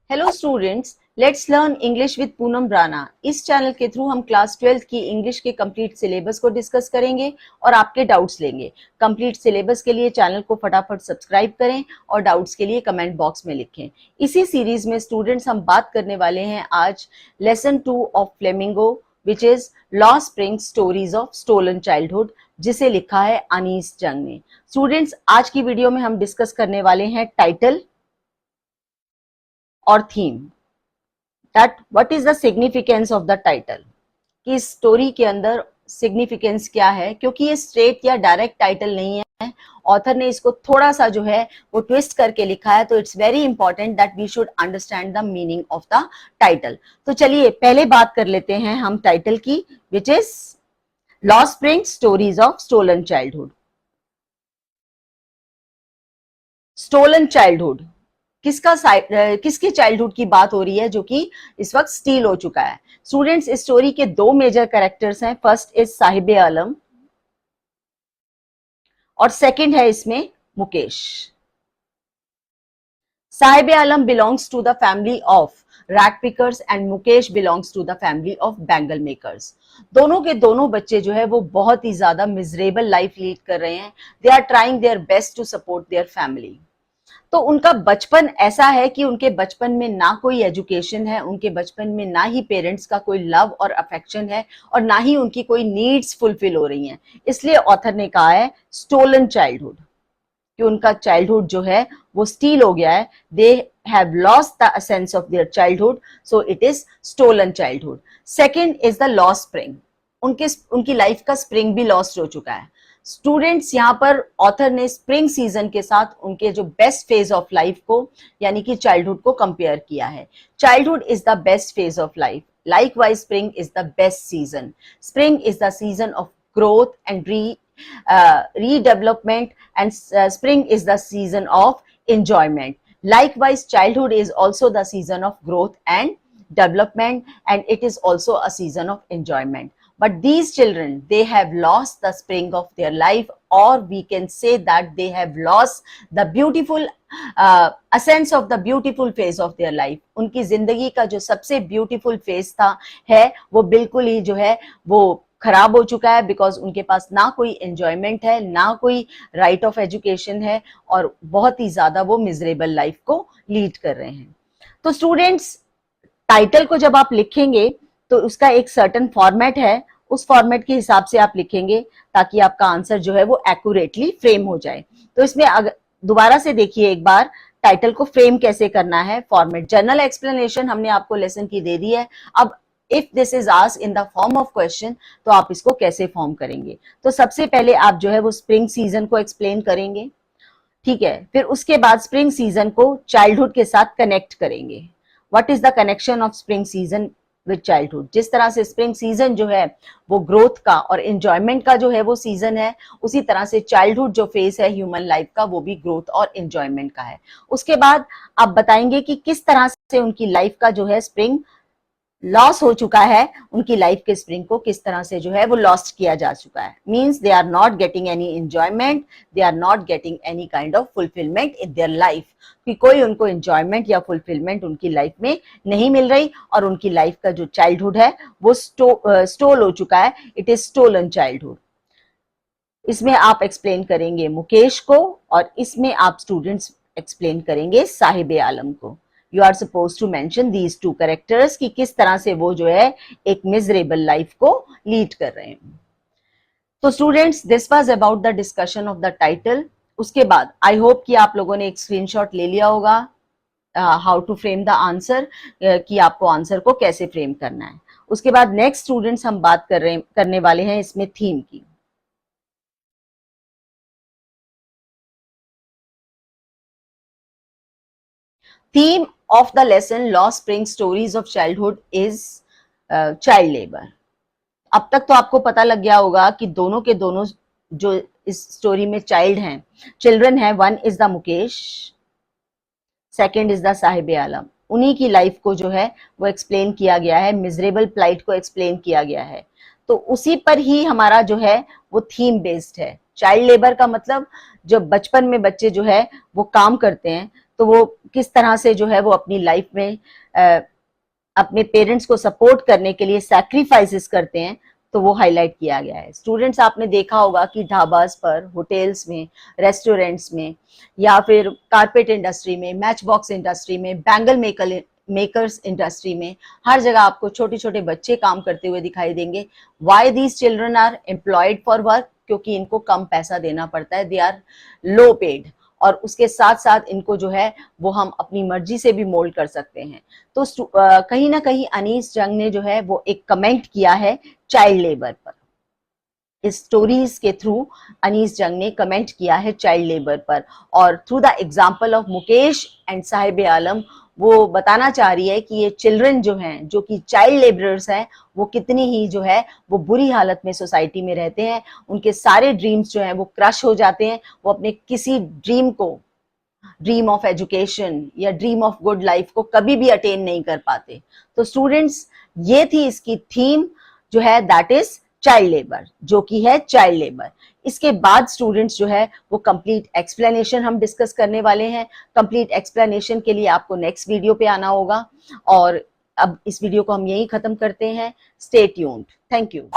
Hello students, let's learn English with Poonam Rana. इस channel के through हम क्लास 12th की इंग्लिश के कंप्लीट सिलेबस को डिस्कस करेंगे और आपके डाउट्स लेंगे। कंप्लीट सिलेबस के लिए चैनल को फटाफट सब्सक्राइब करें और डाउट्स के लिए कमेंट बॉक्स में लिखें। इसी सीरीज में स्टूडेंट्स हम बात करने वाले हैं आज lesson 2 of Flamingo which is lost spring stories of stolen Childhood, जिसे लिखा है अनीस जंग ने। स्टूडेंट्स, आज की वीडियो में हम डिस्कस करने वाले हैं टाइटल और theme. That what is the significance of the title, कि स्टोरी के अंदर सिग्निफिकेंस क्या है, क्योंकि ये स्ट्रेट या डायरेक्ट टाइटल नहीं है। ऑथर ने इसको थोड़ा सा जो है वो ट्विस्ट करके लिखा है, तो it's very important that we should understand the meaning of the title. तो चलिए पहले बात कर लेते हैं हम टाइटल की, which is lost spring stories of stolen childhood. Stolen childhood किसके चाइल्डहुड की बात हो रही है जो कि इस वक्त स्टील हो चुका है। स्टूडेंट्स, इस स्टोरी के दो मेजर कैरेक्टर्स हैं। फर्स्ट इज साहिब आलम और सेकंड है इसमें Mukesh. Sahib Alam belongs to the family of rag pickers and Mukesh belongs to the family of bangle makers. दोनों के दोनों बच्चे जो है वो बहुत ही ज्यादा मिजरेबल लाइफ लीड कर रहे हैं। They are trying their best to support their family. तो उनका बचपन ऐसा है कि उनके बचपन में ना कोई एजुकेशन है, उनके बचपन में ना ही पेरेंट्स का कोई लव और अफेक्शन है और ना ही उनकी कोई नीड्स फुलफिल हो रही हैं। इसलिए ऑथर ने कहा है स्टोलन चाइल्डहुड, कि उनका चाइल्डहुड जो है वो स्टील हो गया है। They have lost the essence of their childhood, so it is stolen childhood. Second is the lost spring. उनकी लाइफ का स्प्रिंग भी लॉस्ट हो चुका है। स्टूडेंट्स, यहाँ पर ऑथर ने स्प्रिंग सीजन के साथ उनके जो बेस्ट फेज ऑफ लाइफ को यानी कि चाइल्डहुड को कंपेयर किया है। Childhood is the best phase of life, likewise spring is the best season. Spring is the season of growth and redevelopment, and spring is the season of enjoyment. Likewise, childhood is also the season of growth and development, and it is also a season of enjoyment. But these children, they have lost the spring of their life, or we can say that they have lost the beautiful essence of the beautiful phase of their life. उनकी जिंदगी का जो सबसे beautiful phase था है वो बिल्कुल ही जो है वो खराब हो चुका है, बिकॉज उनके पास ना कोई एंजॉयमेंट है, ना कोई राइट ऑफ एजुकेशन है, और बहुत ही ज्यादा वो मिजरेबल लाइफ को लीड कर रहे हैं। तो स्टूडेंट्स, टाइटल को जब आप लिखेंगे तो उसका एक सर्टेन फॉर्मेट है, उस फॉर्मेट के हिसाब से आप लिखेंगे ताकि आपका आंसर जो है वो एक्यूरेटली फ्रेम हो जाए। तो इसमें दोबारा से देखिए एक बार टाइटल को फ्रेम कैसे करना है। फॉर्मेट, जनरल एक्सप्लेनेशन हमने आपको लेसन की दे दी है। अब if this is asked in the form of question, तो आप इसको कैसे फॉर्म करेंगे। तो सबसे पहले आप जो है वो स्प्रिंग सीजन को एक्सप्लेन करेंगे, ठीक है। फिर उसके बाद स्प्रिंग सीजन को चाइल्डहुड के साथ कनेक्ट करेंगे। What is the connection of spring season with childhood. जिस तरह से स्प्रिंग सीजन जो है वो ग्रोथ का और एंजॉयमेंट का जो है वो सीजन है, उसी तरह से चाइल्डहुड जो फेज है ह्यूमन लाइफ का वो भी ग्रोथ और एंजॉयमेंट का है। उसके बाद आप बताएंगे कि किस तरह से उनकी लाइफ का जो है स्प्रिंग लॉस हो चुका है, उनकी लाइफ के स्प्रिंग को किस तरह से जो है वो लॉस्ट किया जा चुका है। Means they are not getting any enjoyment, they are not getting any kind of fulfilment in their life, कि कोई उनको एंजॉयमेंट या फुलफिलमेंट उनकी लाइफ में नहीं मिल रही, और उनकी लाइफ का जो चाइल्डहुड है वो स्टोल हो चुका है। It is stolen childhood. इसमें आप एक्सप्लेन करेंगे मुकेश को, और इसमें आप स्टूडेंट्स एक्सप्लेन करेंगे साहिब आलम को। You are supposed to mention these two characters कि किस तरह से वो जो है एक मिजरेबल लाइफ को लीड कर रहे हैं। तो students, this was about the discussion of the title. उसके बाद आई होप कि आप लोगों ने एक स्क्रीनशॉट ले लिया होगा how to frame the answer, कि आपको आंसर को कैसे फ्रेम करना है। उसके बाद नेक्स्ट स्टूडेंट्स हम बात करने वाले हैं इसमें थीम की। Theme of the lesson lost spring stories of childhood is child labor. अब तक तो आपको पता लग गया होगा कि दोनों के दोनों जो इस स्टोरी में चाइल्ड हैं, चिल्ड्रन हैं, one is the Mukesh, second is the Sahib Alam. उन्हीं की लाइफ को जो है वो एक्सप्लेन किया गया है, मिजरेबल प्लाइट को एक्सप्लेन किया गया है। तो उसी पर ही हमारा जो है वो थीम बेस्ड है। चाइल्ड लेबर का मतलब जब बचपन में बच्चे जो है वो काम करते हैं, तो वो किस तरह से जो है वो अपनी लाइफ में अपने पेरेंट्स को सपोर्ट करने के लिए सैक्रिफाइसेस करते हैं, तो वो हाईलाइट किया गया है। स्टूडेंट्स, आपने देखा होगा कि ढाबास पर, होटल्स में, रेस्टोरेंट्स में, या फिर कारपेट इंडस्ट्री में, मैच बॉक्स इंडस्ट्री में, बैंगल मेकर्स इंडस्ट्री में, हर जगह आपको छोटे छोटे बच्चे काम करते हुए दिखाई देंगे। Why these children are employed for work? क्योंकि इनको कम पैसा देना पड़ता है, दे आर लो पेड, और उसके साथ साथ इनको जो है वो हम अपनी मर्जी से भी मोल्ड कर सकते हैं। तो कहीं ना कहीं अनीस जंग ने जो है वो एक कमेंट किया है चाइल्ड लेबर पर। इस स्टोरीज के थ्रू अनीस जंग ने कमेंट किया है चाइल्ड लेबर पर, और through the example of Mukesh and Sahib Alam वो बताना चाह रही है कि ये चिल्ड्रन जो हैं, जो कि चाइल्ड लेबरर्स हैं, वो कितनी ही जो है वो बुरी हालत में सोसाइटी में रहते हैं। उनके सारे ड्रीम्स जो हैं वो क्रश हो जाते हैं। वो अपने किसी ड्रीम को, ड्रीम ऑफ एजुकेशन या ड्रीम ऑफ गुड लाइफ को कभी भी अटेन नहीं कर पाते। तो स्टूडेंट्स, ये थी इसकी थीम जो है, दैट इज चाइल्ड लेबर, जो कि है चाइल्ड लेबर। इसके बाद स्टूडेंट्स जो है वो कंप्लीट एक्सप्लेनेशन हम डिस्कस करने वाले हैं। कंप्लीट एक्सप्लेनेशन के लिए आपको नेक्स्ट वीडियो पे आना होगा, और अब इस वीडियो को हम यहीं खत्म करते हैं। Stay tuned. Thank you.